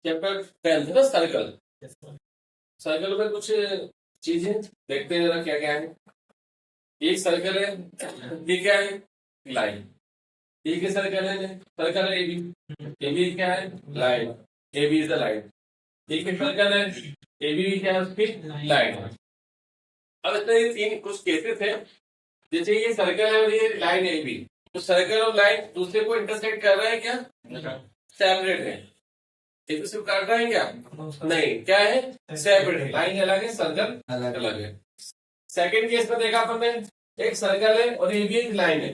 Chapter 10 ना circle. Circle में कुछ चीजें देखते हैं जरा क्या क्या है। एक सर्कल है, ये क्या है, लाइन। एक ही सर्कल है, सर्कल है ए बी क्या है, line. A B is the line. एक ही सर्कल है, ए बी क्या है, उसकी लाइन। अब इसमें ये तीन कुछ केसेस है, जैसे ये सर्कल है और ये लाइन ए बी, तो सर्कल और लाइन दूसरे को इंटरसेक्ट कर रहे हैं क्या, सेपरेट है। एक दूसरे को काट रहे हैं क्या, नहीं, क्या है, सेपरेट है। लाइन अलग है, सर्कल अलग है। सेकंड केस में देखा अपन ने, एक सर्कल है और ए बी एक लाइन है।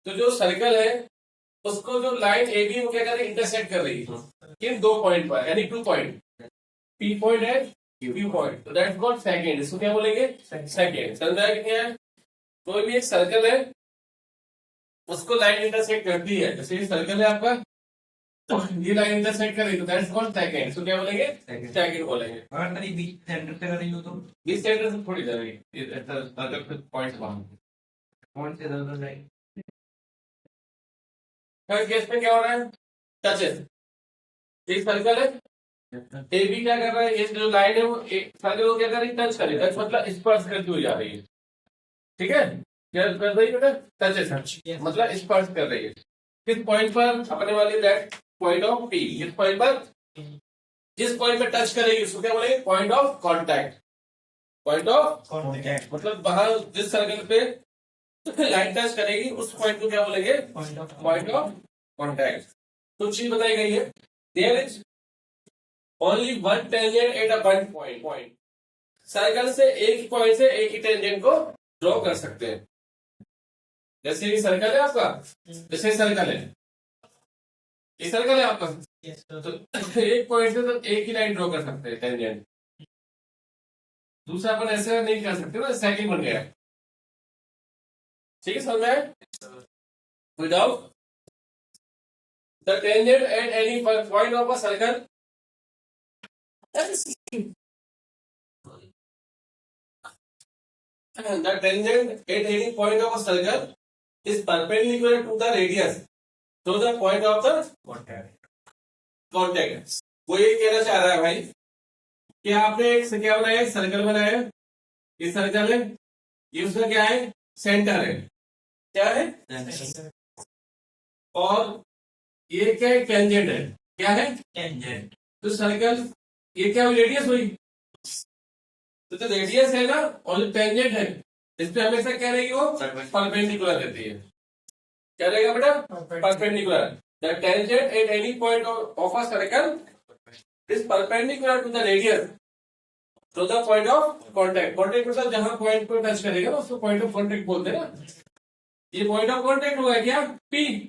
तो जो सर्कल है उसको जो लाइन ए बी वो क्या कर रही है, इंटरसेक्ट कर रही है किन दो पॉइंट पर, यानी 2 पॉइंट, पी पॉइंट है क्यू पॉइंट। तो दैट्स कॉल्ड सेकंड। इसको क्या बोलेंगे, सेकंड। समझा क्या है, कोई भी एक सर्कल है उसको लाइन इंटरसेक्ट करती है, जैसे ये सर्कल है आपका, तो ये लाइन इंटरसेक्ट करेगी, तो दैट्स कॉल्ड सेकंड। इसको क्या बोलेंगे, सेकंड बोलेंगे। अगर मेरी बीच सेंटर से कर रही हो तो बीच सेंटर से थोड़ी जाएगी, सर्कल पे पॉइंट बाहर। कौन से इधर उधर जाएगी। थर्ड केस में क्या हो रहा है, टचेस। एक सर्कल है, ए बी क्या कर रहा है, ये जो लाइन है वो सर्कल को क्या कर रही है, टच कर रही है। टच मतलब स्पर्श करती हुई जा रही है, ठीक है। क्या कर रही है बेटा, टचेस मतलब स्पर्श कर रही है। किस पॉइंट पर, अपने वाली दैट पॉइंट ऑफ पी। किस पॉइंट पर, जिस पॉइंट पे टच करेगी उसको क्या बोलेंगे, point of contact. Point of contact मतलब बाहर जिस सर्कल पे लाइन टच करेगी उस पॉइंट को क्या बोलेंगे, पॉइंट ऑफ कांटेक्ट। तो चीज बताई गई है, there is only one tangent at a one point. Circle से एक ही पॉइंट से एक ही टेंजेंट को ड्रॉ कर सकते हैं। जैसे ये सर्कल है आपका, जैसे सर्कल है, ये सर्कल है आपका, तो एक पॉइंट से तो एक ही लाइन ड्रॉ कर सकते हैं, टेंजेंट। दूसरा अपन ऐसे नहीं कर सकते ना, सेकंड बन गया, ठीक है, समझ में। Without the tangent at any point of a circle, the tangent at any point of a circle is perpendicular to the radius to the point of the contact। वो ये कहना चाह रहा है भाई कि आपने एक क्या बनाया, एक सर्कल बनाया, ये सर्कल है, ये उसका क्या है, सेंटर है, क्या है, और ये क्या है, टेंजेंट है, क्या है, टेंजेंट। तो सर्कल ये क्या हुई, रेडियस हुई। तो जो रेडियस है ना और जो टेंजेंट है इस पे हमेशा क्या रहेगी, वो परपेंडिकुलर रहती है। क्या रहेगा बेटा, perpendicular. The tangent at any point of a circle is perpendicular to the radius to the point of contact. Contact मतलब जहां पॉइंट को टच करेगा उसको पॉइंट ऑफ कांटेक्ट बोलते हैं ना। ये पॉइंट ऑफ कांटेक्ट हुआ क्या, पी,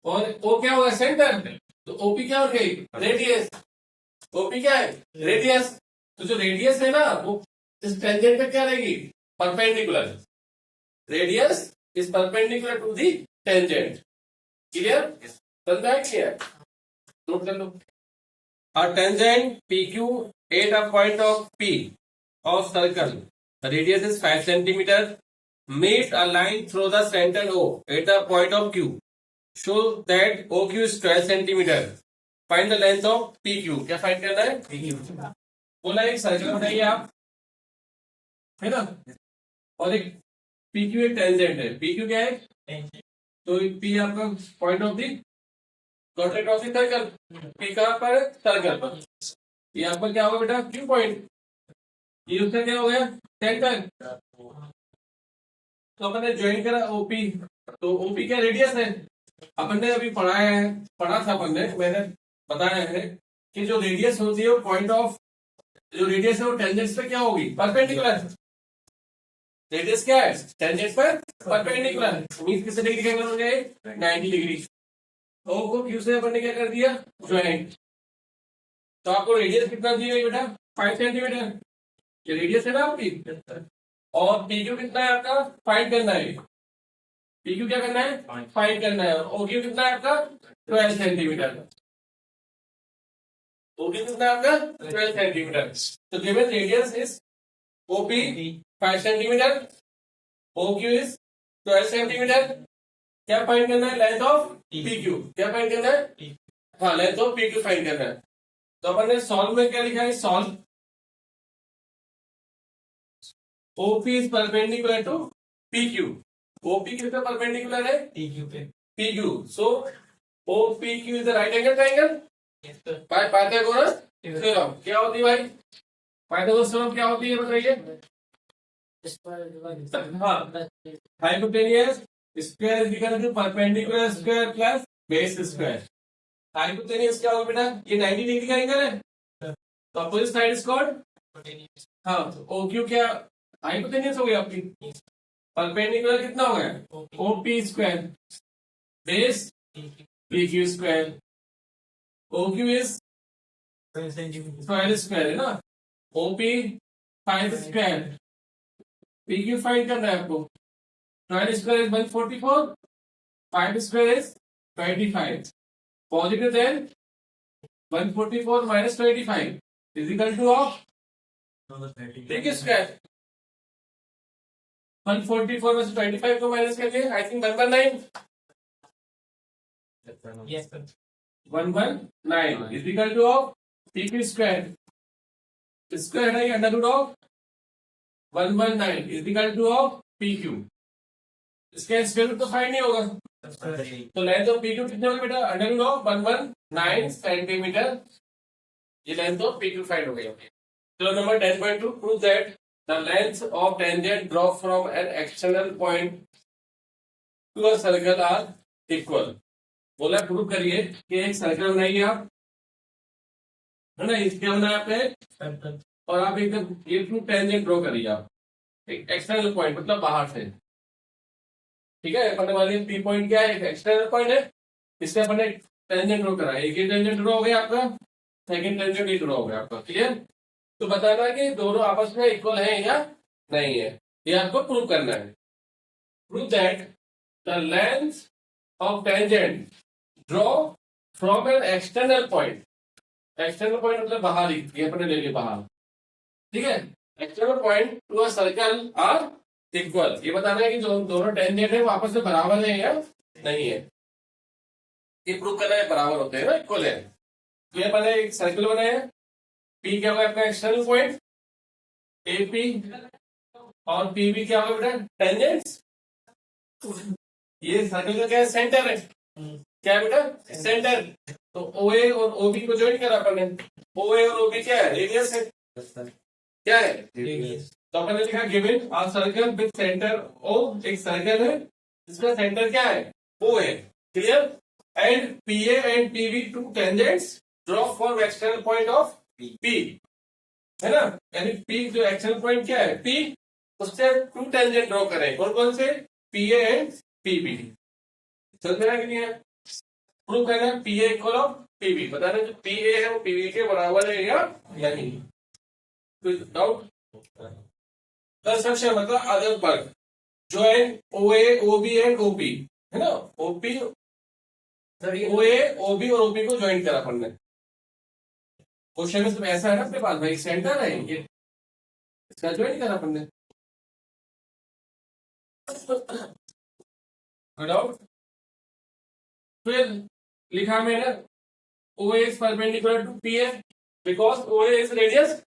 और ओ क्या हुआ, सेंटर। तो ओपी क्या हो गई, रेडियस। ओपी क्या है, रेडियस। तो जो रेडियस है ना वो इस टेंजेंट पे क्या रहेगी, perpendicular. Radius is perpendicular to the tangent. Clear, समझा है, क्लियर, नोट कर लो। A tangent P Q at a point of P of circle, radius is 5 centimetre, meet a line through the center O at the point of Q. Show that OQ is 12 centimeter. Find the length of PQ. क्या find करना है, PQ। बोला एक circle बनाइए आप, है ना, और एक PQ एक टेंजेंट है। PQ क्या है, तो P आपका point of the contact of the circle. P कहाँ पर है, सर्कल पर। ये आपका क्या होगा बेटा, Q पॉइंट। ये उसका क्या हो गया, सेंटर। तो अपन ने ज्वाइन करा ओपी, तो ओपी क्या रेडियस है। अपन ने अभी पढ़ा था अपन ने, मैंने बताया है कि जो रेडियस होती है वो पॉइंट ऑफ, जो रेडियस है वो टेंजेंट पे क्या होगी, परपेंडिकुलर। रेडियस क्या है, टेंजेंट पर परपेंडिकुलर, मींस कितने डिग्री का एंगल हो गया, 90 डिग्री। ओ को क्यू से अपन ने क्या कर दिया, ज्वाइन। तो आपको रेडियस कितना दी गई बेटा, 5 सेंटीमीटर। ये रेडियस है ना आपकी, और पीक्यू कितना है आपका, फाइंड करना है। पीक्यू क्या करना है, फाइंड करना है। ओक्यू कितना है आपका, 12 सेंटीमीटर। ओक्यू कितना है आपका, 12 सेंटीमीटर। तो given radius is OP 5 centimetre, OQ is 12 centimetre. क्या फाइंड करना है, लेंथ ऑफ पीक्यू। क्या फाइंड करना है, हाँ length of P Q find करना है। तो अपन ने सॉल्व में क्या लिखा है, solve OP is perpendicular to P Q. OP किस पे परपेंडिकुलर है, TQ पे। P Q. So O P Q is the right angle triangle Yes, sir. By Pythagoras theorem. क्या होती है भाई पाइथागोरस थ्योरम, क्या होती है बताइए। हाँ, hypotenuse square is equal to perpendicular square plus base square. Hypotenuse क्या होगा बेटा, ये 90 डिग्री का एंगल है, तो अपोजिट साइड इज कॉल्ड, हाँ ओ क्यू क्या हाइपोटेनियस हो गया आपकी। परपेंडिकुलर कितना हो गया, O P square base P Q square. O Q is 5 square है ना, OP 5 square, P Q find करना है आपको। 12 square is 144, 5 square is 25, positive then 144 minus 25 is equal to of P Q square. 144 में से 25 को माइनस कर लिए, I think 119 Yes, sir. 119 is equal to of P Q square. Square है under root of 119 is equal to of P Q. इसका square root तो find नहीं होगा, तो लेंथ ऑफ पी क्यू कितने होगा बेटा, अंडर रूट ऑफ 119 सेंटीमीटर। ये length of P Q find हो गई। चलो number 10.2 prove that the length of tangent drop from an external point to a circle are equal. बोला प्रूव करिए कि एक सर्कल बनाइए आप, है ना, इसके अंदर आपने, और आप एकदम ये टू टेंजेंट ड्रॉ करिए आप एक एक्सटर्नल पॉइंट मतलब बाहर से, ठीक है। अपने वाले पी पॉइंट क्या है, एक एक्सटर्नल पॉइंट है, इससे अपन ने टेंजेंट ड्रॉ करा, एक ही टेंजेंट ड्रॉ हो गया आपका, सेकंड टेंजेंट ही ड्रॉ हो गया आपका, क्लियर। तो बताना कि दोनों आपस में इक्वल है या नहीं है, ये आपको प्रूव करना है। Prove that the length of tangent draw from an external point, external point मतलब बाहर ही, ये अपने ले लिए बाहर, ठीक है। External point to a circle are equal, ये बताना है कि जो दोनों टेंजेंट है वो आपस में बराबर है या नहीं है, ये प्रूव करना है, बराबर होते हैं ना, इक्वल है। तो ये मैंने एक सर्कल बनाया, पी क्या होगा आपका एक्सटर्नल पॉइंट ए पी, और पी बी क्या होगा बेटा टेंजेंट्स। ये सर्कल का क्या है, सेंटर है, क्या है बेटा सेंटर। तो ओ ए और ओ बी को ज्वाइन करा अपन ने, ओ ए और ओ बी क्या है, रेडियस है, क्या है Radius. तो अपन ने लिखा given a circle with centre O, एक सर्कल है जिसका सेंटर क्या है ओ है, clear. And P A and P B two tangents draw for external point of P, है ना, यानी पी जो एक्सटर्नल पॉइंट क्या है पी, उससे टू टेंजेंट ड्रॉ करें, कौन कौन से, P A and P B. चल रहा है कि नहीं है, प्रूव करना है P A equal of P B, बताना जो पी ए है वो पी बी के बराबर है या नहीं, कोई डाउट। कंस्ट्रक्शन मतलब other work, join O A O B and O P, है ना, OP O A O B और ओपी को ज्वाइन करा अपन ने। क्वेश्चन में तो ऐसा है ना अपने पास भाई, सेंटर है ये, इसका ज्वाइन करा अपन ने, डाउट। फिर लिखा मैंने O A is perpendicular to P A because O A is radius,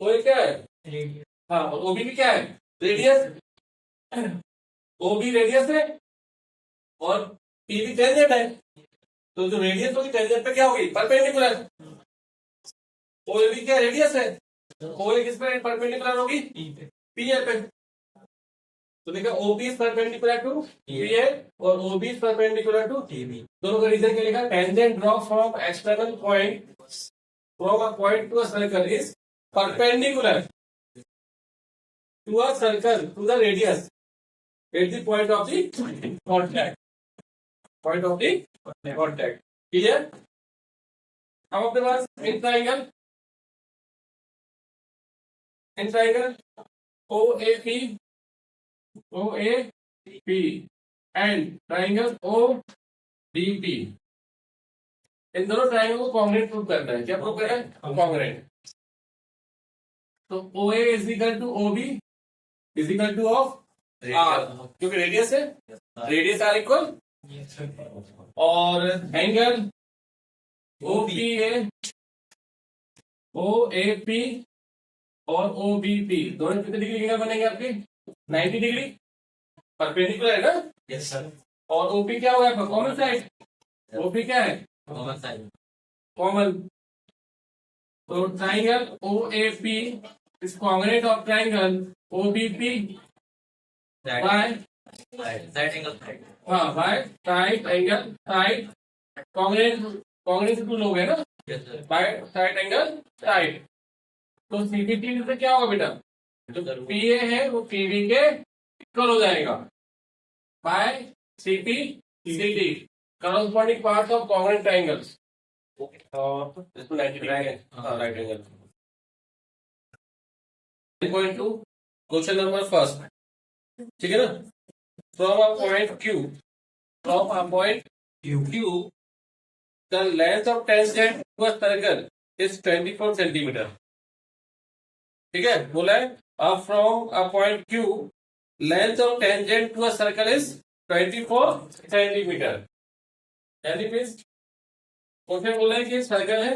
O A क्या है, Radius. हाँ, और ओबी भी क्या है रेडियस, ओबी रेडियस है और पी भी टेंजेंट है, तो जो रेडियस होगी टेंजेंट पे क्या होगी परपेंडिकुलर, ओ भी क्या रेडियस है, ओ ए किस पे परपेंडिकुलर होगी P पे. पी ए पे, तो देखा OB is perpendicular to P A और OB is perpendicular to, TB. दोनों का रीजन क्या लिखा, tangent draw from external point from a point to a circle is perpendicular to a circle to the radius at the point of the contact, point of the contact, clear। अब अपने पास in triangle O A P and triangle O D P, इन दोनों triangle को congruent prove करना है, क्या prove करना है कॉन्ग्रेंट। तो O A is equal to O B is equal to of R, क्योंकि रेडियस है, radius R equal Yes, sir. और angle O P A, O A P और ओ बी पी दोनों कितने डिग्री एंगल बनेंगे आपके? 90 degree perpendicular है ना। Yes, sir. और ओपी क्या होगा आपका? Common side. ओपी क्या है? Common side. कॉमन। तो triangle O A P is congruent of triangle O B P Right. By, Right angle side. हाँ by side angle side congruent, congruent से two लोग है ना, Yes, sir. By side angle side. तो CPT से क्या होगा बेटा? जो पीए है वो पीवी के इक्वल हो जाएगा bye CP CD corresponding parts of congruent triangles. इसमें 90 डिग्री है, हाँ right angle. 3.2 question number first, ठीक है ना। From a point Q, from a point Q, the length of tangent to a circle is 24 centimetre. ठीक है, बोला है अब from a point Q, length of tangent to a circle is 24 centimetre. यानी means question बोला है कि circle है,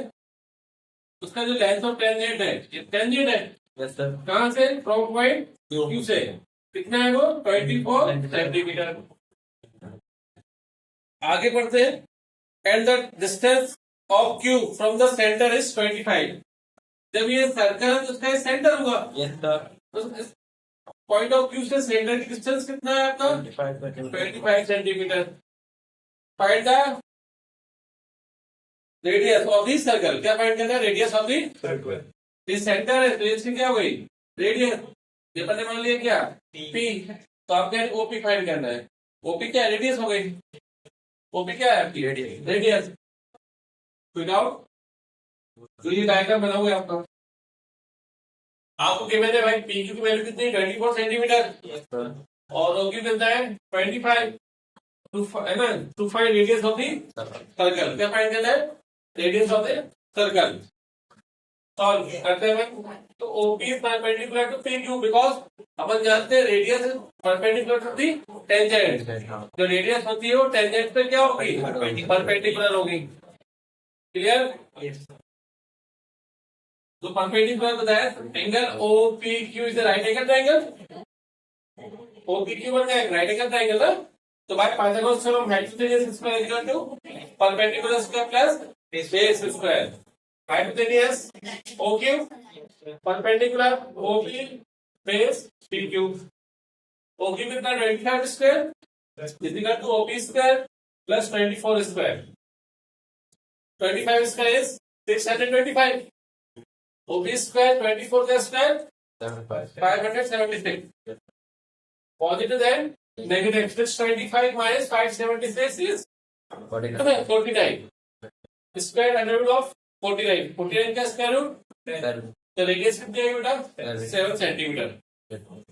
उसका जो लेंथ ऑफ टेंजेंट है, ये टेंजेंट है Yes, sir. कहां से? फ्रॉम पॉइंट Q से। कितना है वो? 24 सेंटीमीटर। आगे बढ़ते हैं। And the distance of Q from the centre is 25। जब ये सर्कल है तो उसका सेंटर होगा। Yes, sir. तो पॉइंट ऑफ Q से सेंटर की डिस्टेंस कितना है आपका? 25 centimetre. Find the radius of this circle. क्या फाइंड करना है? Radius of the Circle. ये सेंटर है तो इसकी क्या हो गई? रेडियस। ये अपन ने मान लिया क्या? पी। तो आपके ओपी फाइंड करना है। ओपी क्या है? रेडियस हो गई। ओपी क्या है आपकी? Radius. रेडियस। विदाउट तो ये डायग्राम बना हुआ है आपका। आपको गिवन है भाई पी की वैल्यू कितनी? 24 सेंटीमीटर Yes, sir. और ओकी मिलता है 25 टू, है ना, to find radius of the circle. क्या फाइंड करना है? Radius of the circle. Solve करते हैं। तो OP is perpendicular to P Q, because अपन जानते हैं radius is perpendicular to the tangent. जो रेडियस होती है वो टेंजेंट पे क्या होगी? परपेंडिकुलर होगी। क्लियर? Yes, sir. तो परपेंडिकुलर बताया angle O P Q is right angle triangle. O P Q बन जाएगा राइट एंगल ट्राइंगल ना। तो by Pythagoras theorem hypotenuse square equal to perpendicular square plus base square. Hypotenuse O Q perpendicular O P base P Q. O Q कितना? 25 square is equal to O P square plus 24 square. 25 square is 625। OP square 24 का square 576। Positive and negative. 625 minus 576 is 49. Square under root of 49. 49 का square root. तो radius कितनी है बेटा? 7 centimetre.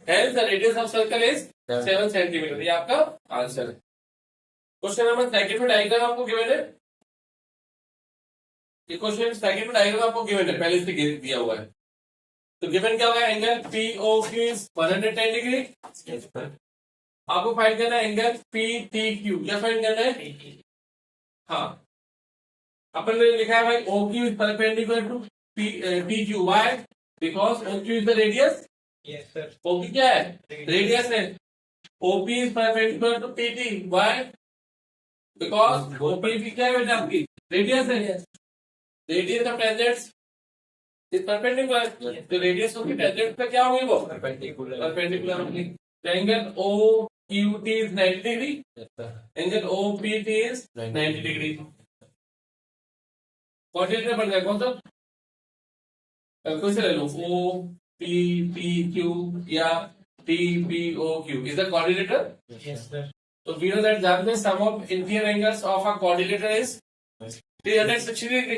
Hence the radius of circle is 7 centimetre. ये आपका answer है। Question number second में डायग्राम आपको गिवन है। ये क्वेश्चन सेकंड में डायग्राम आपको गिवन है, पहले से दिया हुआ है। तो गिवन क्या होगा? Angle P O Q is 110 degree. Yes, sir. आपको फाइंड करना है एंगल पी टी क्यू। क्या फाइंड करना है? हाँ, अपन ने लिखा है भाई O Q is perpendicular to P Q. Why? Because O Q is the radius. Yes, sir. O Q क्या है? रेडियस है। OP is perpendicular to P T. Why? Because OP क्या है बेटा आपकी? रेडियस है। Radius of tangents is perpendicular. तो radius of tangent पे क्या होगी? वो Perpendicular. परपेंडिकुलर होगी। Angle O Q T is 90 degree. Yes, sir. Angle O P T is 90 degree. Quadrilateral बन जाए कौन सा? कैलकुलेटर ले लो। ओ पी पी क्यू या T P O Q is the quadrilateral. Yes, sir. तो we know that जानते हैं sum of interior angles of a quadrilateral is 360 degree.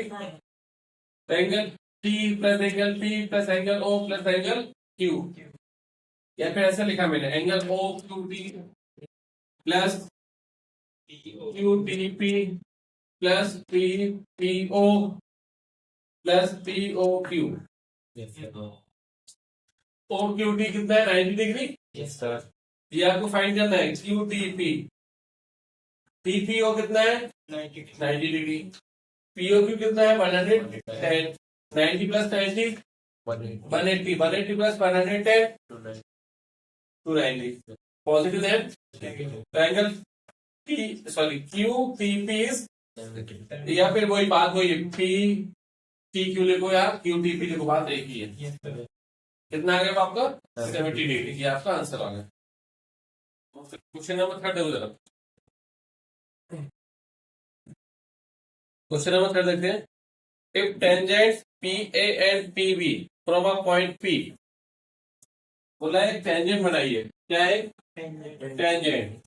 Angle T plus angle P plus angle O plus angle Q, या फिर ऐसा लिखा मैंने angle O Q T plus Q T P plus P P O plus P O Q. Yes, sir. O Q T कितना है? 90 degree. Yes, sir. ये आपको find करना है क्यू टी पी। TPO कितना है 90 डिग्री, POQ कितना है 110, 90 प्लस 90 180, 180 प्लस 110 290, पॉजिटिव है। ट्रायंगल QPP इज, या फिर वही बात वही PQ लिखो या QTP लिखो, बात एक ही है। कितना आ गया आपका 70 डिग्री, ये आपका आंसर आ गया। क्वेश्चन नंबर 3 देखो जरा, क्वेश्चन नंबर 3 देखते हैं। If tangents PA and PB from a point P, बोला है टेंजेंट बनाइए, क्या है टेंजेंट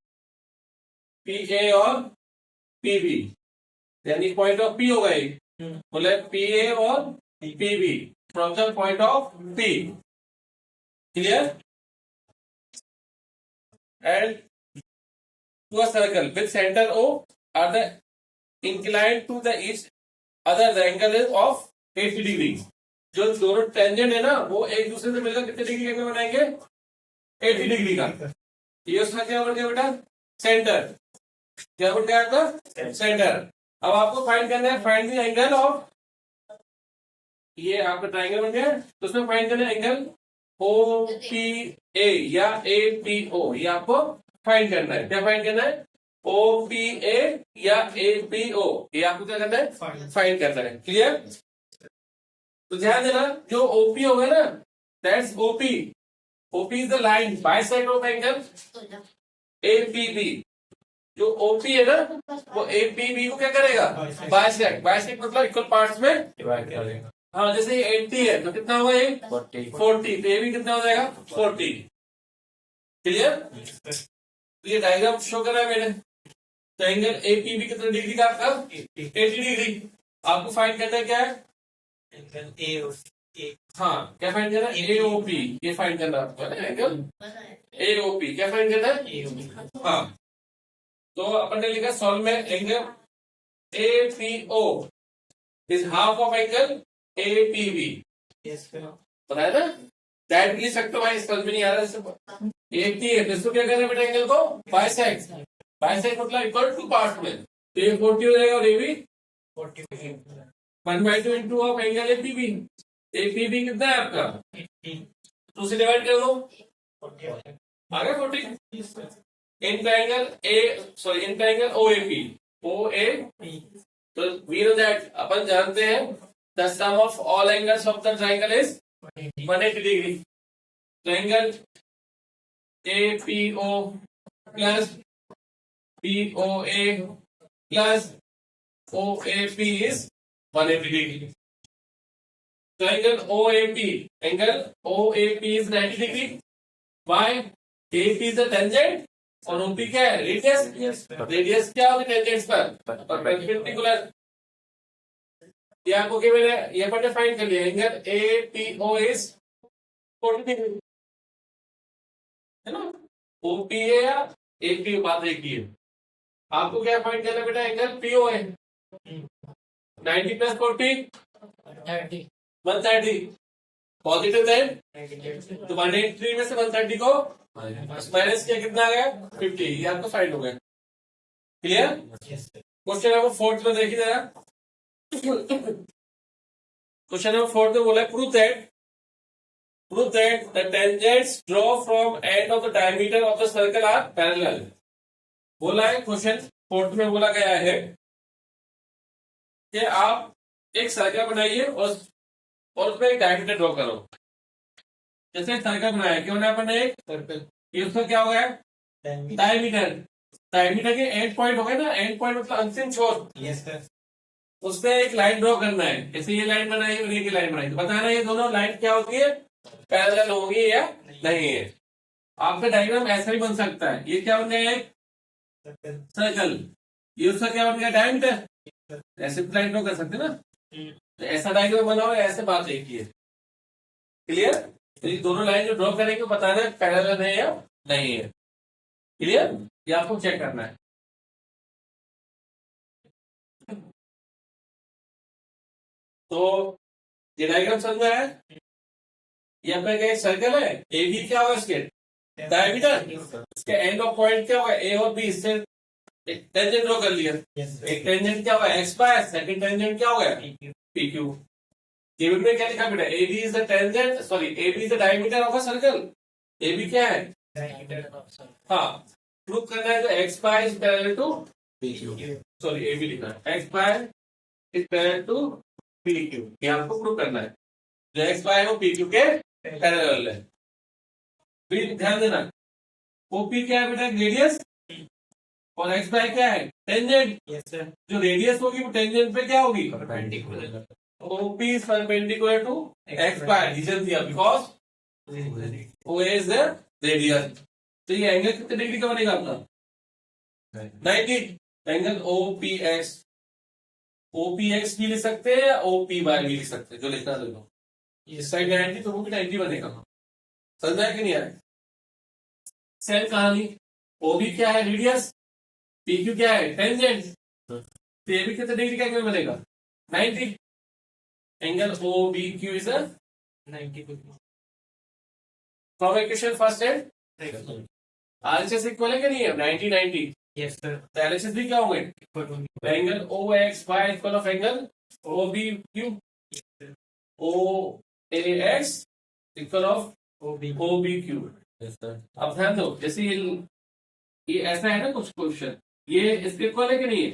PA और PB, यानी पॉइंट ऑफ P होगा ये, बोला है PA और PB from the point of P, clear, and to a circle with centre O are the inclined to the each other the angle is of 80 degree. जो दोनों tangent है ना वो एक दूसरे से मिलकर कितने डिग्री एंगल बनाएंगे 80 डिग्री का। ये उसका क्या बन गया बेटा सेंटर, क्या बन गया आपका सेंटर। अब आपको फाइंड करना है, फाइंड द एंगल ऑफ, ये आपका ट्रायंगल बन गया, तो उसमें फाइंड करना है एंगल OPA या APO, ये आपको फाइंड करना है। क्या फाइंड करना है OPA या APO, ये आपको क्या करना है फाइंड करना है, क्लियर। तो ध्यान देना जो OP होगा ना that's OP is the line bisect of angle APB। जो OP है ना वो APB को क्या करेगा बाइसेक्ट, बाइसेक्ट मतलब इक्वल पार्ट्स में डिवाइड करेगा। हाँ जैसे 80 है तो कितना होगा ये 40, तो ये भी कितना हो जाएगा 40, क्लियर। तो ये डायग्राम शो कर रहा है मैंने, तो एंगल APB कितना डिग्री का आपका 80 डिग्री। आपको फाइंड करना है क्या है हाँ क्या फाइंड करना है AOP, ये फाइंड करना है आपको एंगल AOP, क्या फाइंड करना है हाँ। तो अपन ने लिखा सॉल्व में angle APO is half of angle APB, पता है ना, दैट लिख सकते हो भाई, समझ में नहीं आ रहा है। 80 है तो इसको क्या करना है बेटा एंगल को बाइसेक्ट, बाइसेक्ट मतलब इक्वल टू पार्ट में, तो ये 40 हो जाएगा और ये भी 1/2 into of angle APB। APB कितना है आपका 2 से डिवाइड कर दो, आ गया 40। In triangle in triangle OAP, तो वी नो दैट अपन जानते हैं the sum of all angles of the triangle is 180 degree. Triangle APO plus POA plus OAP is 180 degree. Triangle OAP is 90 degree. Why? AP is the tangent और OP क्या है radius, radius क्या होगी tangents पर perpendicular. ये आपको क्या मिला ये अपन ने फाइंड कर लिया, एंगल APO is 40 डिग्री है ना, OPA या AP बात एक ही है। आपको क्या फाइंड करना है बेटा एंगल POA 90 प्लस 40 130 पॉजिटिव है, तो 183 में से 130 को माइनस किया कितना आ गया 50, ये आपको फाइंड हो गया, क्लियर। क्वेश्चन नंबर 4 में देखिए जरा, क्वेश्चन नंबर 4 में बोला है prove that the tangents draw from end of the diameter of the circle are parallel. बोला है क्वेश्चन 4 में बोला गया है कि आप एक सर्कल बनाइए और उसमें एक डायमीटर ड्रॉ करो। जैसे सर्कल बनाया, क्यों ना अपन एक सर्कल, ये उसका क्या हो गया डायमीटर, डायमीटर के एंड पॉइंट हो गए ना, एंड पॉइंट मतलब अंतिम छोर, यस सर, उसमें एक लाइन ड्रॉ करना है। जैसे ये लाइन बनाई और ये लाइन बनाई, तो बताना ये दोनों लाइन क्या होती है पैरेलल होगी या नहीं है। आपका डायग्राम ऐसा भी बन सकता है, ये क्या बन गया एक सर्कल, ये उसका क्या बन गया डायमीटर, ऐसे भी लाइन ड्रॉ कर सकते ना, तो ऐसा डायग्राम बनाओ, ऐसे बात एक ही है, क्लियर। तो ये दोनों लाइन जो ड्रॉ करेंगे बताना है पैरेलल है या नहीं है, क्लियर, ये आपको चेक करना है। तो ये डायग्राम समझ में आया, ये अपने का सर्कल है, ए बी क्या होगा इसके डायमीटर, इसके एंड ऑफ पॉइंट क्या होगा ए और बी, इससे एक टेंजेंट ड्रॉ कर लिया। एक टेंजेंट क्या हुआ एक्स बाय, सेकंड टेंजेंट क्या हो गया पी क्यू। केबी में क्या लिखा बेटा, A B is the tangent, sorry A B is the diameter of a circle. A B क्या है, हाँ प्रूव करना है तो X Y is parallel to P Q, sorry A B लिखा है, X Y is parallel to P Q, ये आपको प्रूव करना है। जो एक्स बाय है वो पी क्यू के पैरेलल है। फिर ध्यान देना ओपी क्या है बेटा, रेडियस, और एक्स बाय क्या है टेंजेंट। जो रेडियस होगी वो टेंजेंट पे क्या होगी, OP is perpendicular to X Y, reason दिया because O is the radius. तो ये एंगल कितने डिग्री का बनेगा अपना 90, एंगल ओपीएक्स। ओपीएक्स भी लिख सकते हैं, ओपी बाय भी लिख सकते हैं, जो लिखना है लो। इस साइड 90 तो वो भी 90 बनेगा, समझ आया कि नहीं आया। सेल कहानी, ओबी क्या है रेडियस, पी क्यू क्या है टेंजेंट, तो ये भी कितने डिग्री का एंगल बनेगा 90, angle O B Q is 90 from equation first and RHS equal है कि नहीं है 90 90। Yes sir. तो एलएचएस भी क्या होंगे, angle O X Y equal of angle O B Q, O A X equal of O B Q. अब ध्यान दो, जैसे ये ऐसा है ना कुछ क्वेश्चन, ये इसके इक्वल है कि नहीं है,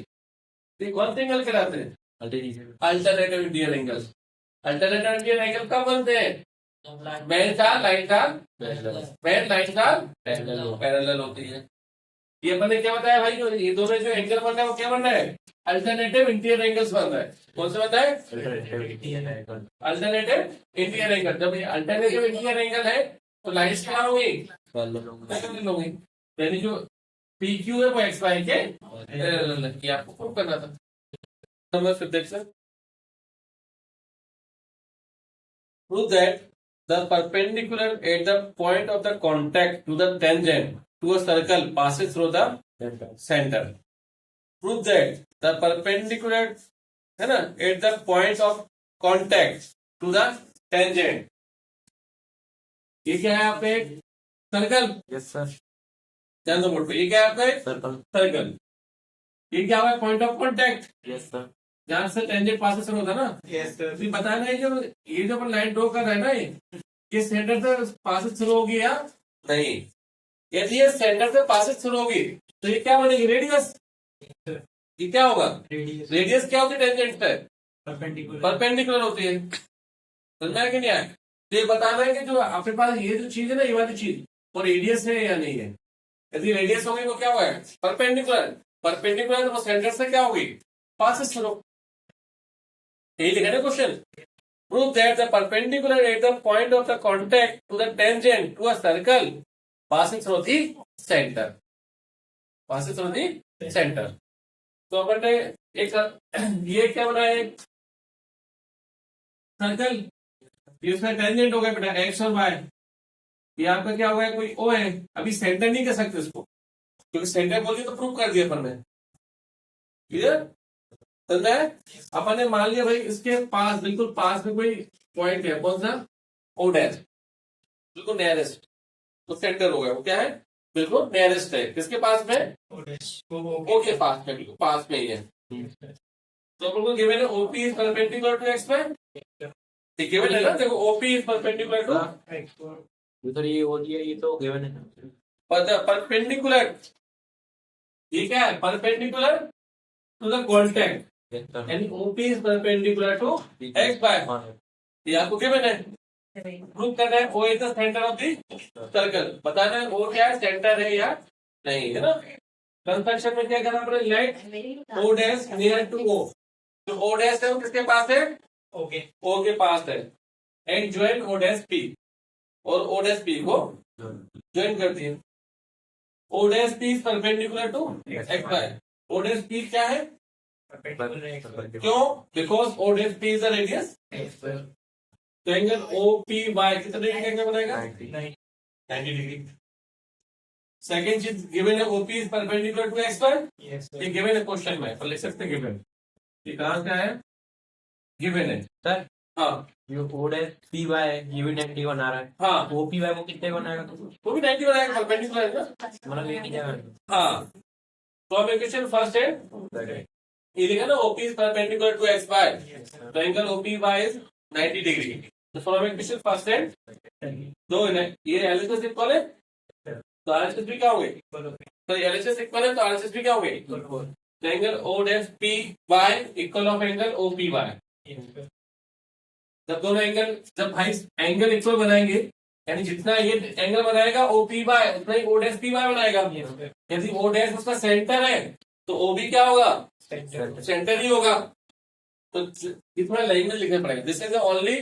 ये कौन से एंगल कराते हैं, alternative Indian angle. Alternative Indian angle कब बनते हैं, मैन चाल लाइन चाल, मैन लाइन चाल पैरेलल होती है। ये अपन ने क्या बताया भाई, ये दोनों जो एंगल बन रहा है वो क्या बन रहा है, अल्टरनेटिव इंटीरियर एंगल्स बन रहा है। कौन सा बन रहा है, अल्टरनेटिव इंटीरियर एंगल। जब ये अल्टरनेटिव इंटीरियर एंगल है तो लाइन्स क्या होंगी, पैरेलल होंगी। यानी जो पी क्यू है वो एक्स वाई के पैरेलल है, ये आपको प्रूव करना था। Number 5 sir, prove that the perpendicular at the point of the contact to the tangent to a circle passes through the center. Prove that the perpendicular है ना at the point of contact to the tangent, ये क्या है आपका एक circle. Yes sir. ध्यान दो board पे, ये क्या है आपका एक सर्कल, ये क्या हुआ point of contact, yes sir. जहां से टेंजेंट पास शुरू होता है ना। Yes sir. तो बताना है ये जो अपन लाइन ड्रॉ कर रहे हैं ना, ये सेंटर से पास शुरू होगी या नहीं। यदि ये सेंटर से पास शुरू होगी तो ये क्या बनेगी रेडियस, ये क्या होगा रेडियस क्या होती है टेंजेंट पे, परपेंडिकुलर होती है। समझना है कि नहीं आया। तो ये बताना है कि जो आपके पास ये जो चीज है ना, ये वाली चीज वो रेडियस है या नहीं है। यदि रेडियस होगी वो क्या होगा परपेंडिकुलर, परपेंडिकुलर तो वो सेंटर से क्या होगी पास शुरू। यही लिखा है question, prove that the perpendicular at the point of the contact to the tangent to a circle passes through the center, passes through the center। तो अपन ने एक ये क्या बनाया एक सर्कल, इसमें टेंजेंट हो गया बेटा एक्स और वाई, ये आपका क्या हो गया कोई ओ है। अभी सेंटर नहीं कर सकते इसको, क्योंकि सेंटर बोलिए तो प्रूव कर दिया अपन ने, क्लियर समझा है। अपन ने मान लिया भाई इसके पास बिल्कुल पास में कोई पॉइंट है, कौन सा ओ डैश, बिल्कुल नियरेस्ट, तो सेंटर हो गया वो क्या है बिल्कुल नियरेस्ट है, किसके पास में ओ के पास में, बिल्कुल पास में ही है। तो अपन को गिवन है OP is perpendicular to X Y, ठीक गिवन है ना, देखो ओपी इज परपेंडिकुलर टू, तो ये होती है, ये तो गिवन है। परपेंडिकुलर, ये क्या है परपेंडिकुलर टू द कॉन्टैक्ट, यानी OP is perpendicular to X Y, ये आपको गिवन है। प्रूव करना है O is the centre of the circle, बताना है ओ क्या है सेंटर है या नहीं, है ना। कंस्ट्रक्शन में क्या करना पड़ेगा, let O dash near to O, जो ओ डैश है वो किसके पास है ओके, ओ के पास है, and join O dash P, और ओ डैश पी को ज्वाइन करती है। O dash P is perpendicular to X Y, O dash P क्या है क्यों, because O dash P is the radius. तो एंगल ओ पी वाई कितने degree का एंगल बनाएगा 90 डिग्री। सेकंड चीज गिवन है OP is perpendicular to X Y, ये गिवन है क्वेश्चन में, पर लिख सकते हैं गिवन, ये कहां का है गिवन है सर। हाँ ये ओ डैश पी वाई ये भी 90 बना रहा है, हाँ ओ पी वाई वो कितने बनाएगा, तो वो भी 90 बनाएगा, परपेंडिकुलर है ना, मतलब एक ही जगह। हाँ तो हमें क्वेश्चन फर्स्ट है ये लिखा ना OP is perpendicular to XY. The angle OPY is 90 degree. तो फॉलोइंग क्वेश्चन फर्स्ट है दो है ये एलएचएस इक्वल है तो आरएचएस भी क्या होंगे तो एलएचएस इक्वल है तो आरएचएस भी क्या होंगे तो angle OPY equal of angle OPY. जब दोनों एंगल जब भाई एंगल इक्वल बनाएंगे यानी जितना ये एंगल बनाएगा OPY उतना ही OPY बनाएगा. यदि O डैश उसका सेंटर है तो OB क्या होगा सेंटर ही होगा. तो इतना लैंग्वेज लिखना पड़ेगा. This is only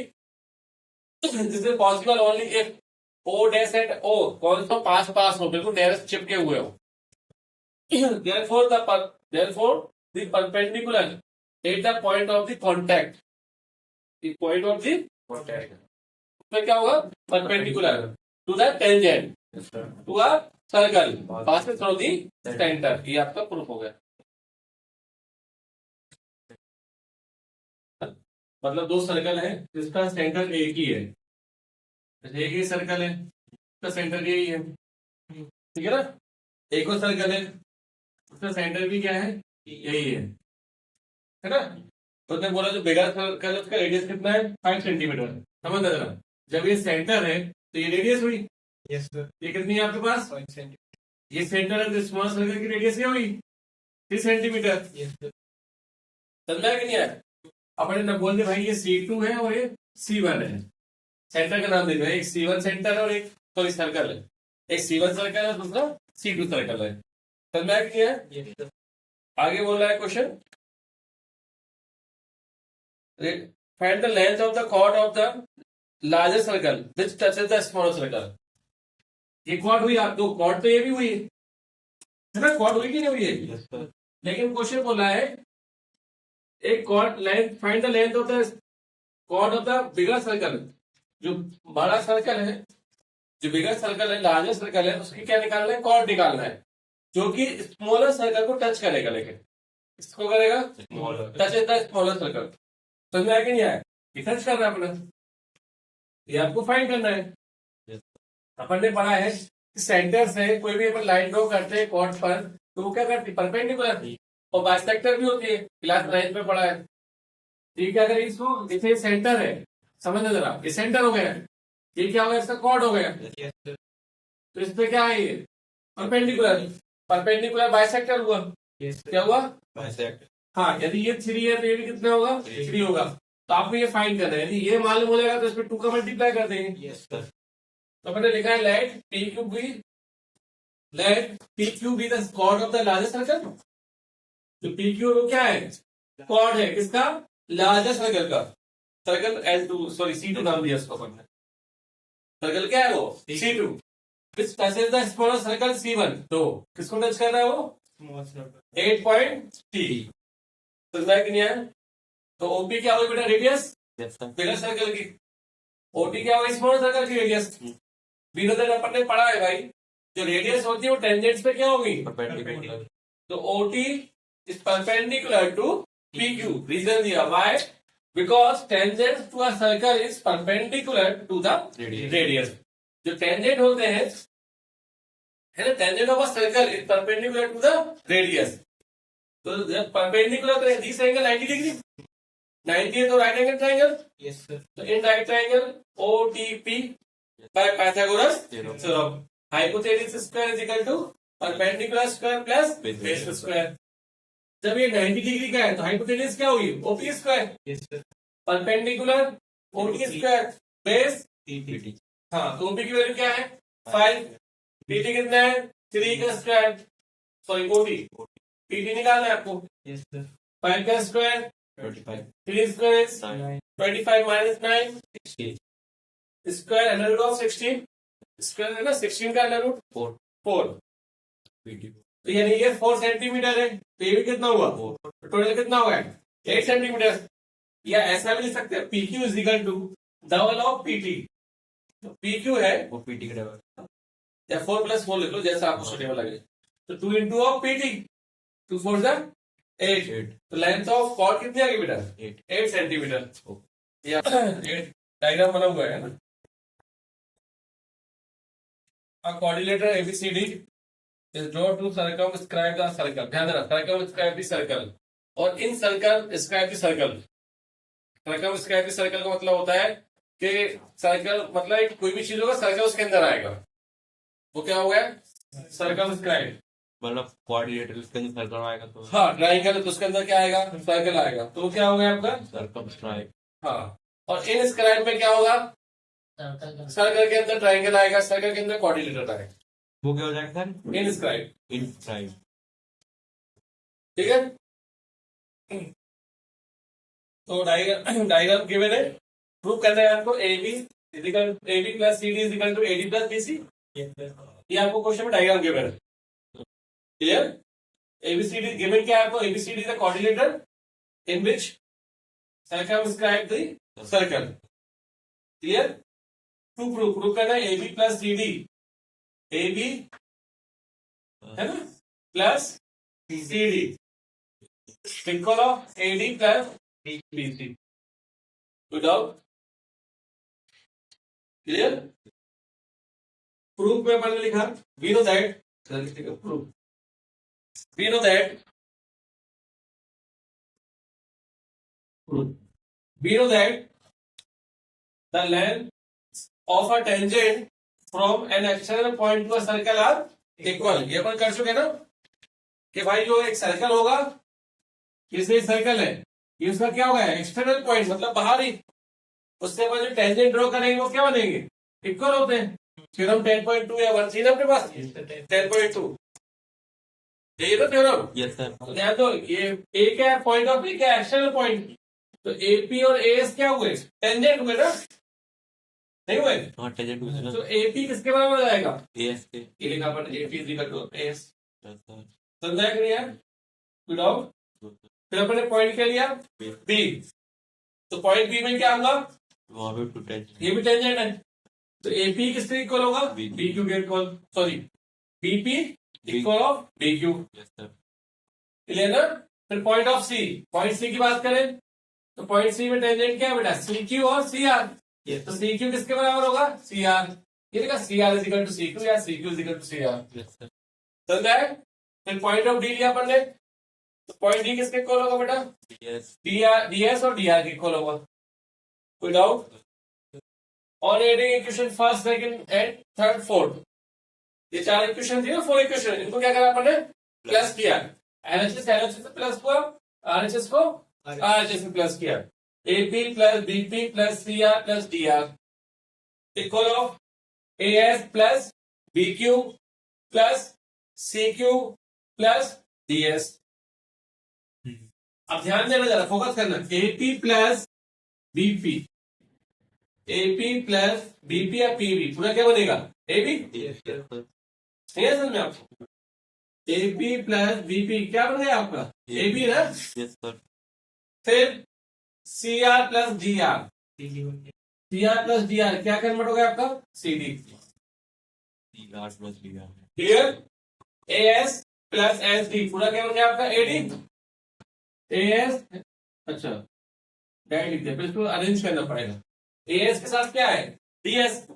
this is possible only if O dash and O कौन सा पास पास हो बिल्कुल डायरेक्ट चिपके हुए हो. therefore the perpendicular at the point of the contact the point of the contact उसमें क्या होगा perpendicular to the tangent to a circle passing through the center. ये आपका प्रूफ हो गया. मतलब दो सर्कल है जिसका सेंटर एक ही है. एक ही सर्कल है उसका सेंटर यही है. ठीक है ना. एक और सर्कल है उसका सेंटर भी क्या है यही है ना. तो उसने बोला जो बिगर सर्कल है उसका रेडियस कितना है 5 सेंटीमीटर. समझ रहे ना. जब ये सेंटर है तो ये रेडियस हुई. Yes sir. ये कितनी है आपके पास ये सेंटर है तो स्मॉल सर्कल की रेडियस क्या हुई 3 सेंटीमीटर. Yes sir. समझा कि नहीं है. अपने ना बोल दे भाई ये C2 है और ये C1 है. सेंटर का नाम देखो एक C1 सेंटर है और एक सॉरी सर्कल है. एक C1 सर्कल है दूसरा C2 सर्कल है. समझा कि नहीं है. आगे बोल रहा है question find the length of the chord of the larger circle which touches the smaller circle. ये कॉर्ड हुई आप दो कॉर्ड तो ये भी हुई है ना. कॉर्ड हुई कि नहीं हुई है. Yes sir. लेकिन क्वेश्चन बोला है एक chord length find the length of the chord of the bigger circle. जो बड़ा सर्कल है जो बिगर सर्कल है लार्जर सर्कल है उसकी क्या निकालना है कॉर्ड निकालना है जो कि स्मॉलर सर्कल को टच करेगा. लेकिन इसको करेगा touch is the smaller circle. समझ में आया कि नहीं आया. ये टच कर रहा है अपना ये आपको फाइंड करना है. अपन ने पढ़ा है कि सेंटर से कोई भी अपन लाइन ड्रॉ करते हैं कॉर्ड पर तो वो क्या करती है परपेंडिकुलर और बाइसेक्टर भी होती है. क्लास 9 में पढ़ा है. ठीक है. अगर इसको इसे सेंटर है समझना जरा ये सेंटर हो गया ये क्या हो गया इसका कॉर्ड हो गया. Yes sir. तो इस पे क्या है ये परपेंडिकुलर बाइसेक्टर हुआ. Yes sir. क्या हुआ बाइसेक्ट. हाँ. यदि ये 3 है तो ये भी कितना होगा 3 होगा. तो आपको ये फाइंड करना है. यदि ये मालूम हो जाएगा तो इस पे 2 का मल्टीप्लाई कर देंगे. Yes sir. तो मैंने लिखा है let PQ be the chord of the largest circle. तो PQ वो क्या है कॉर्ड है किसका लार्जेस्ट सर्कल का. सर्कल L2 सॉरी C2 नाम दिया उसको अपन ने. सर्कल क्या है वो C2 which touches the smaller circle C1. तो किसको टच कर रहा है वो स्मॉल सर्कल. 8.3. समझा कि नहीं है. तो OP क्या होगी बेटा रेडियस यस सर. बिगर सर्कल की. OT क्या होगी स्मॉल सर्कल की रेडियस. बिना दैट अपन ने पढ़ा है भाई जो रेडियस होती है वो टेंजेंट्स पे क्या होगी परपेंडिकुलर. तो OT is perpendicular to PQ. Reason दिया why because tangent to a circle is perpendicular to the radius. जो टेंजेंट होते हैं है ना tangent of a circle is perpendicular to the radius. तो जब परपेंडिकुलर तो दिस एंगल 90 डिग्री 90 है तो right angle triangle. Yes sir. तो in right triangle OTP by Pythagoras theorem hypotenuse square is equal to perpendicular square plus base square. जब ये 90 degree का है तो हाइपोटेन्यूज क्या हुई OP square. Yes sir. Perpendicular OT square base PT. हाँ. तो OP की वैल्यू क्या है 5. PT कितना है 3 का स्क्वायर सॉरी OT PT निकालना है आपको. Yes sir. 5 का square 25. 3 square is 9. 25 minus 9 60. Square under root of 16 square है ना 16 का अंडर रूट 4. PT. तो यानी ये 4 सेंटीमीटर है तो ये भी कितना हुआ टोटल कितना हुआ 8 सेंटीमीटर. या ऐसा भी लिख सकते हैं PQ is equal to double of PT. तो PQ है वो PT का डबल या 4 प्लस 4 लिख लो जैसा आपको सूटेबल लगे. तो 2 इंटू ऑफ PT 2 4 जा 8. 8. तो लेंथ ऑफ कॉर्ड कितनी आ गई बेटा 8 सेंटीमीटर. या 8 डायग्राम बना हुआ है ना. A quadrilateral ABCD is draw to circumscribe the circle. ध्यान देना, सर्कमस्क्राइब द सर्कल और in circle scribe the circle. Circumscribe the circle का मतलब होता है कि सर्कल मतलब एक कोई भी चीज होगा सर्कल उसके अंदर आएगा, वो क्या हो गया? सर्कमस्क्राइब। मतलब कोऑर्डिनेटर इसके अंदर सर्कल आएगा तो हाँ, ट्राइंगल तो उसके अंदर क्या आएगा? सर्कल आएगा, तो वो क्या हो गया आपका? सर्कमस्क्राइब। हाँ, और इन स्क्राइब में क्या होगा? सर्कल के अंदर ट्राइंगल आएगा, सर्कल के अंदर कोऑर्डिनेटर आएगा। वो क्या हो जाएगा सर? इनस्क्राइब। इनस्क्राइब। ठीक है, तो डायग्राम गिवन है, प्रूव करना है आपको। A B plus C D is equal to A D plus B C. ये आपको क्वेश्चन में डायग्राम गिवन है। क्लियर? एबीसीडी गिवन क्या है आपको? ABCD the coordinator in which circumscribe the circle. Clear? To prove करना है A B plus C D, A B है ना plus C D equal of A D plus B C. Without clear? Proof में अपन ने लिखा we know that, proof we know that we know that the length of a tangent from an external point to a circle are equal। ये अपन कर चुके ना कि भाई जो एक सर्कल होगा, ये सर्कल है, ये उसका क्या होगा? एक्सटर्नल पॉइंट मतलब बाहरी, उससे अपन जो टेंजेंट ड्रॉ करेंगे वो क्या बनेंगे? इक्वल होते हैं। थ्योरम 10.2 या 1 थी ना अपने पास 10.2, यही तो थ्योरम। Yes sir. ध्यान दो, ये ए क्या है? पॉइंट ऑफ ए क्या है? External point. तो एपी और एएस क्या हुए? टेंजेंट हुए ना, नहीं हुए? हाँ टेंजेंट हुए। तो एपी किसके बराबर हो जाएगा? एएस के। ये लिखा अपन AP is equal to AS. Yes sir. समझा कि नहीं यार? Good of. फिर अपन ने पॉइंट क्या लिया? बी। तो पॉइंट बी में क्या होगा? वहां पे टू टेंजेंट, ये भी टेंजेंट है, तो एपी किसके इक्वल होगा? बी क्यू के equal, sorry BP equal of B Q. Yes sir. Clear ना? फिर point of C, point C की बात करें तो पॉइंट सी में टेंजेंट क्या है बेटा? सी क्यू और सी आर। तो सी क्यू किसके बराबर होगा? C R. ये देखा C R is equal to C Q या C Q is equal to C R. Yes sir. समझ आए? फिर पॉइंट ऑफ डी लिया अपन ने, तो पॉइंट डी किसके इक्वल होगा बेटा? यस। डीएस और डीआर के इक्वल होगा। कोई doubt? On adding equation first second and third fourth, ये चार इक्वेशन थी ना, फोर इक्वेशन, इनको क्या करा अपन ने? प्लस किया। एलएचएस से प्लस हुआ, आरएचएस को आरएचएस में प्लस किया। AP plus BP plus CR plus DR equal of AS plus BQ plus CQ plus DS. अब ध्यान देना, जरा फोकस करना। AP plus BP, AP plus BP या पीवी, पूरा क्या बनेगा? एपी। ठीक है समझ में आपको? एपी प्लस बीपी क्या बन गया आपका? एपी ना। Yes sir. फिर C R plus D R, C R plus D R क्या कन्वर्ट हो गया आपका? C D. R plus B R. Clear? A S plus S D पूरा क्या बन गया आपका? एडी। ए एस, अच्छा डायरेक्ट लिखते हैं, फिर इसको अरेंज करना पड़ेगा। ए एस के साथ क्या है? डीएस।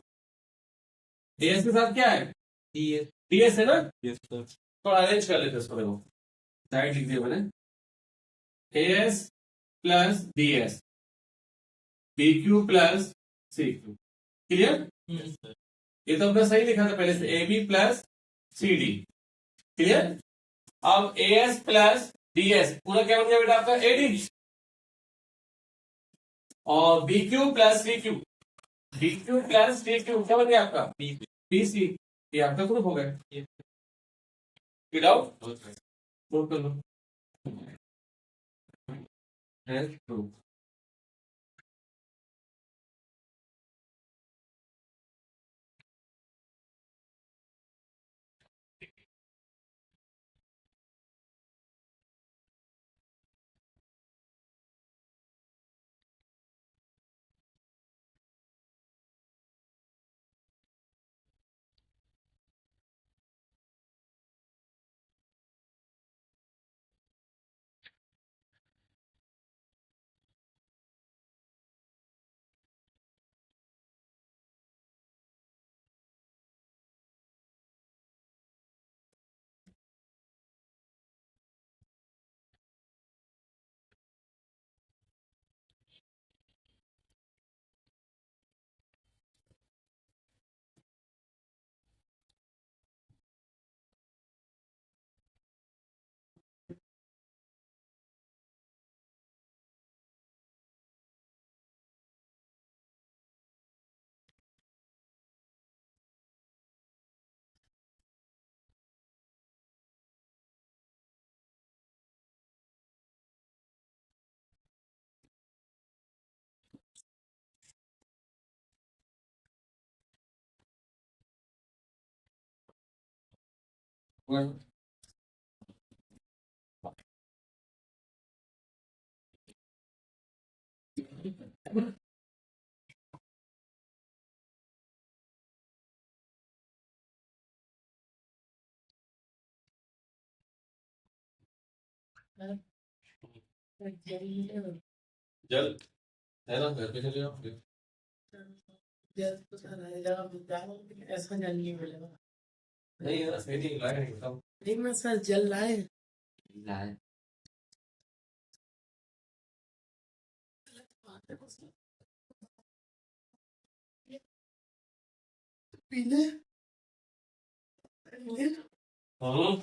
एएस के साथ क्या है? यस। डीएस है ना, यस सर। तो अरेंज कर लेते हैं इसको। देखो डायरेक्ट लिख दिया मैंने, AS plus DS, BQ plus CQ. Clear? Yes sir. ये तो हमने सही लिखा था पहले से, A B plus C D. Clear? अब एएस प्लस डीएस पूरा क्या बन गया बेटा आपका? एडी। और BQ plus CQ, BQ plus CQ क्या बन गया आपका? पीसी। ये आपका प्रूफ हो गया। विदाउट नोट कर लो, प्रूफ। जल है ना, घर पे चले जाओ फिर। जल तो सारा है, जगह मिलता है लेकिन ऐसा जल नहीं मिलेगा। नहीं है ना, सही नहीं लाए हैं सब। नहीं मैं सर जल लाए लाए पीले पीले हम्म।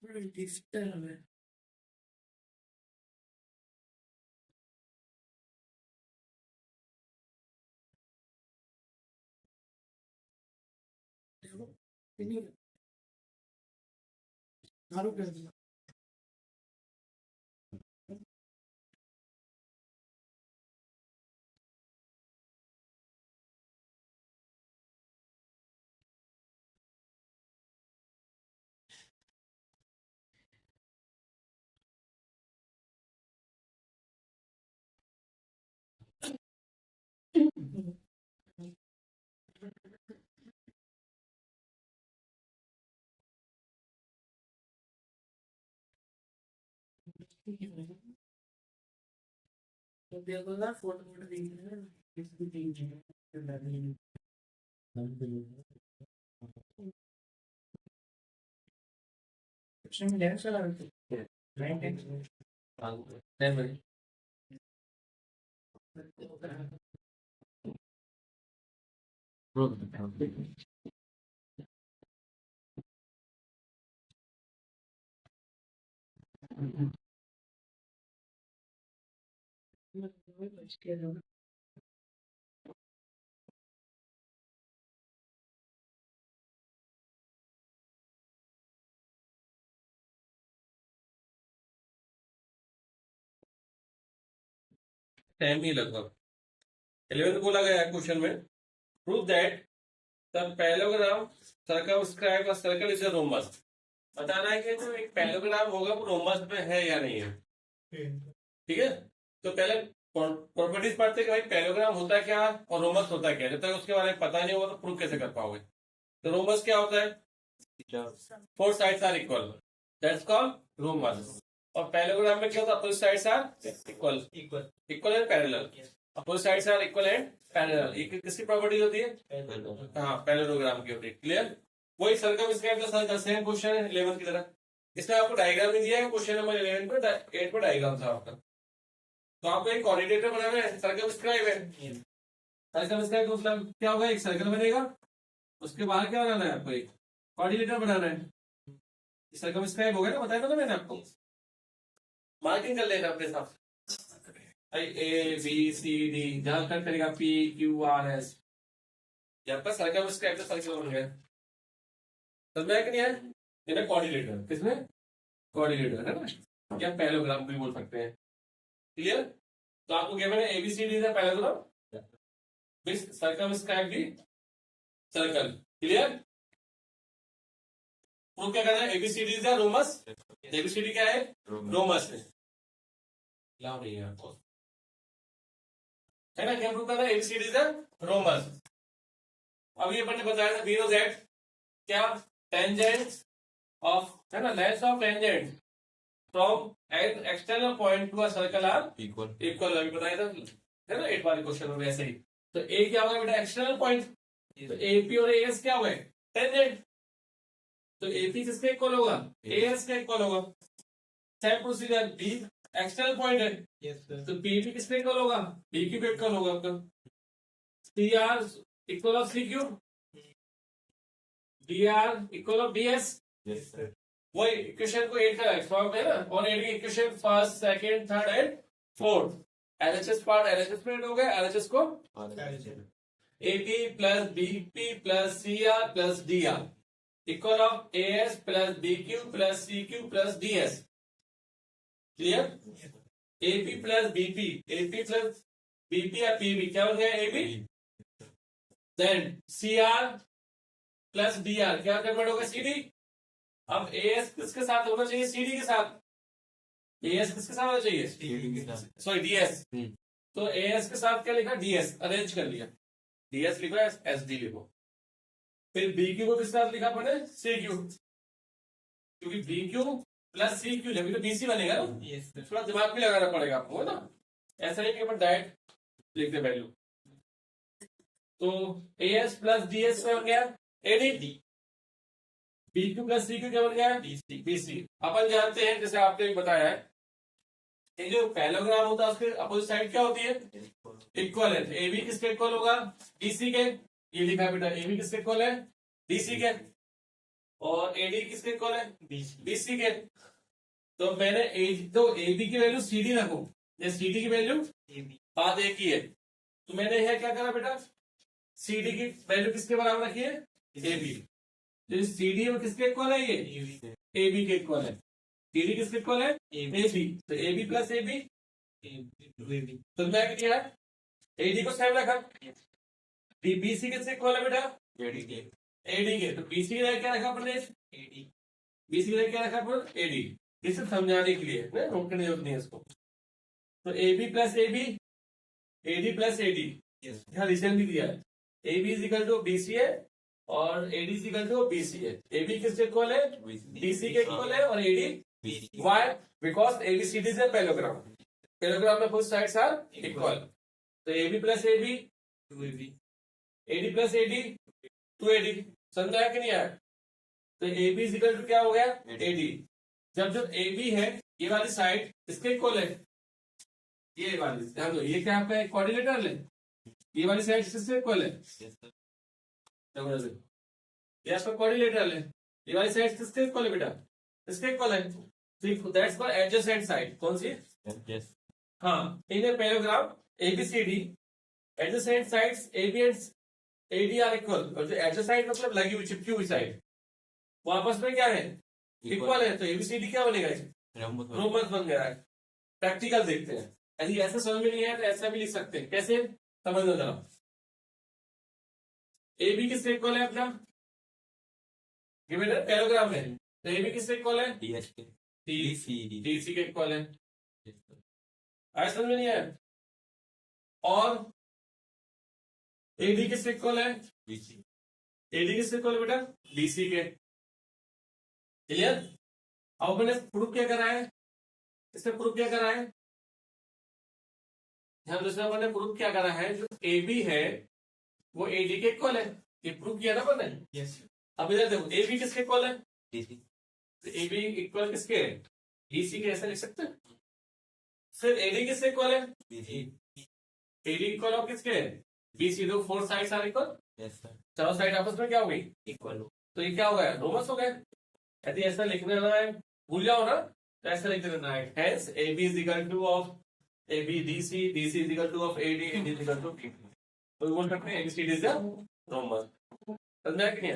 थोड़ा डिस्टर्ब है। देखो, पीने चालू कर दिया। तो देखो ना फोटो वोटो देख रहे हैं किसकी टीम है। कुछ नहीं लेना चला रहे थे 10 मिनट। टाइम ही लगभग 11 बोला गया है क्वेश्चन में। Prove that the parallelogram circumscribe a circle is a rhombus. बताना है कि जो एक पैराग्राम होगा वो रोमस में है या नहीं है। ठीक है, तो पहले प्रॉपर्टीज पढ़ते कि भाई पैराग्राम होता क्या और रोमस होता क्या। जब तक उसके बारे में पता नहीं होगा तो प्रूव कैसे कर पाओगे। तो रोमस क्या होता है, 4 sides are equal, that's called rhombus. और पैराग्राम में क्या होता है, opposite sides are equal equal and parallel. Opposite sides are equal and parallel, ये किसकी प्रॉपर्टी होती है, हाँ पैरेललोग्राम की होती है। क्लियर, वही सर्कमस्क्राइब का सेम क्वेश्चन है 11 की तरह। इसमें आपको डायग्राम भी दिया है क्वेश्चन नंबर 11 पे, 8 पे डायग्राम था आपका। तो आपको एक कोऑर्डिनेटर बनाना है, सर्कमस्क्राइब है। सर्कमस्क्राइब मतलब क्या होगा, एक सर्कल बनेगा, उसके बाहर क्या बनाना है आपको, एक कोऑर्डिनेटर बनाना है। सर्कमस्क्राइब हो गया ना, बताया था ना मैंने आपको। मार्किंग कर लेना अपने हिसाब से, ए बी सी डी, जहां कट करेगा पी क्यू आर एस, यहाँ पर सर्कमस्क्राइब सर्कल बन गया। समझ में आया कि नहीं आया, इन्हें कोऑर्डिनेटर, किसमें कोऑर्डिनेटर है ना, या पैरेललोग्राम भी बोल सकते हैं। क्लियर, तो आपको गिवन है एबीसीडी का parallelogram with circumscribe the circle. Clear, prove क्या करना है, ABCD is the rhombus. ABCD क्या है, रोमस है। लाओ नहीं है आपको, है ना, क्या प्रूव करना है, एबीसीडी इज द रोमस। अब ये अपन ने बताया था बी और जेड क्या, टेंजेंट ऑफ, है ना, length of tangent from an external point to a circle are equal. अभी बताया था, है ना, 8 बार क्वेश्चन में ऐसे ही। तो ए क्या होगा बेटा, एक्सटर्नल पॉइंट। तो एपी और एएस क्या हुए, टेंजेंट। तो एपी किसके इक्वल होगा, एएस के इक्वल होगा। Same procedure, B external point है, तो पीपी किसके इक्वल होगा, बीक्यू के इक्वल होगा आपका। C R equal of C Q, D R equal of D S. वही इक्वेशन को 8 का फॉर्म है ना, और 8 की equation first second third and fourth. LHS part LHS में हो गया, एलएचएस को AP plus BP plus CR plus DR equal of AS plus BQ plus CQ plus DS. Clear, AP plus BP, AP plus BP या PB क्या हो गया AB, then CR plus D R क्या convert होगा CD. अब as किसके साथ होना चाहिए, सीडी के साथ। एएस किसके साथ होना चाहिए, सॉरी डीएस। तो एएस के साथ क्या लिखा, डीएस अरेंज कर लिया, डीएस लिखो एसडी लिखो। फिर बीक्यू को किस साथ लिखा अपने, सीक्यू, क्योंकि बीक्यू प्लस सीक्यू जब तो बीसी बनेगा ना, थोड़ा दिमाग भी लगाना पड़ेगा आपको, है ना। ऐसा नहीं कि अपन डायरेक्ट लिखते वैल्यू। तो एएस प्लस डीएस क्या बन गया, एडी। बीक्यू प्लस सीक्यू क्या बन गया, बीसी। अपन जानते हैं जैसे आपने भी बताया है, ये जो पैरेललोग्राम होता है उसके अपोजिट साइड क्या होती है, इक्वल है। एबी किसके इक्वल होगा, डीसी के। ये लिखा है बेटा, एबी किसके इक्वल है, डीसी के। और एडी किसके इक्वल है, बीसी के। तो मैंने तो एबी की वैल्यू सीडी रखू, ये सीडी की वैल्यू बात एक ही है। तो मैंने यह क्या करा बेटा, सीडी की वैल्यू किसके बराबर रखी है, एबी। तो सीडी में किसके इक्वल है, ये एबी के इक्वल है। सीडी किसके इक्वल है, एबी। तो एबी प्लस एबी, तो क्या किया, एडी को सेम रखा। बीसी किससे इक्वल है बेटा, एडी के। तो बीसी की जगह क्या रखा अपने, एडी। बीसी की जगह क्या रखा अपने, एडी। इसे समझाने के लिए नोट करने की जरूरत नहीं है इसको। तो AB plus AB, AD plus AD, यहाँ रिसेंटली दिया है। AB is equal to BC है और AD is equal to BC है। एबी किसके इक्वल है, बीसी के इक्वल है, और AD why, because ABCD is parallelogram. Parallelogram में बोथ साइड्स आर इक्वल। तो AB plus AB, AD plus AD, 2AD। समझा है कि नहीं आया। तो एबी इज इक्वल टू क्या हो गया, एडी। जब जो एबी है ये वाली साइड इसके इक्वल है, ये वाली ध्यान दो, ये क्या आपका कोऑर्डिनेटर है, ये वाली साइड किससे इक्वल है, ये आपका कोऑर्डिनेटर है। ये वाली साइड किसके इक्वल है बेटा, इसके इक्वल है। तो दैट्स कॉल्ड एडजेसेंट साइड। कौन सी, हाँ, in a parallelogram ABCD adjacent sides AB and AD are equal. और जो एडजेसेंट मतलब लगी हुई चिपकी हुई साइड, वो आपस में क्या है, इक्वल है। तो एबीसीडी क्या बनेगा, रोमन्स बन गया है। प्रैक्टिकल देखते हैं, यदि ऐसा समझ में नहीं है तो ऐसा भी लिख सकते हैं। कैसे, समझ लो जरा। एबी किससे इक्वल है अपना, गिवन है पैरेललोग्राम है। तो एबी किससे इक्वल है, डीसी के इक्वल है। आया समझ में नहीं आया। और एडी किससे इक्वल है, एडी किससे इक्वल है बेटा, बीसी के। क्लियर। अब मैंने प्रूफ क्या करा है, इससे प्रूफ क्या करा है, ध्यान दूसरा मैंने प्रूफ क्या करा है, जो एबी है वो एडी के इक्वल है। ये प्रूफ किया ना मैंने। अब इधर देखो, एबी किसके इक्वल है, तो एबी इक्वल किसके है, डीसी के। ऐसा लिख सकते हैं। फिर एडी किससे इक्वल है, एडी इक्वल ऑफ किसके है, बीसी। दो फोर साइड्स आर इक्वल, चारों साइड आपस में क्या हो गई, इक्वल। तो ये क्या हो गया, रोमन्स हो गए। यदि ऐसा लिखने ना है, भूल जाओ ना, तो ऐसा लिख देना है, hence AB is equal to of AB DC, DC is equal to of AD, AD is equal to B। तो बोल सकते हैं ABCD इज द रोमन। समझ में आया कि नहीं?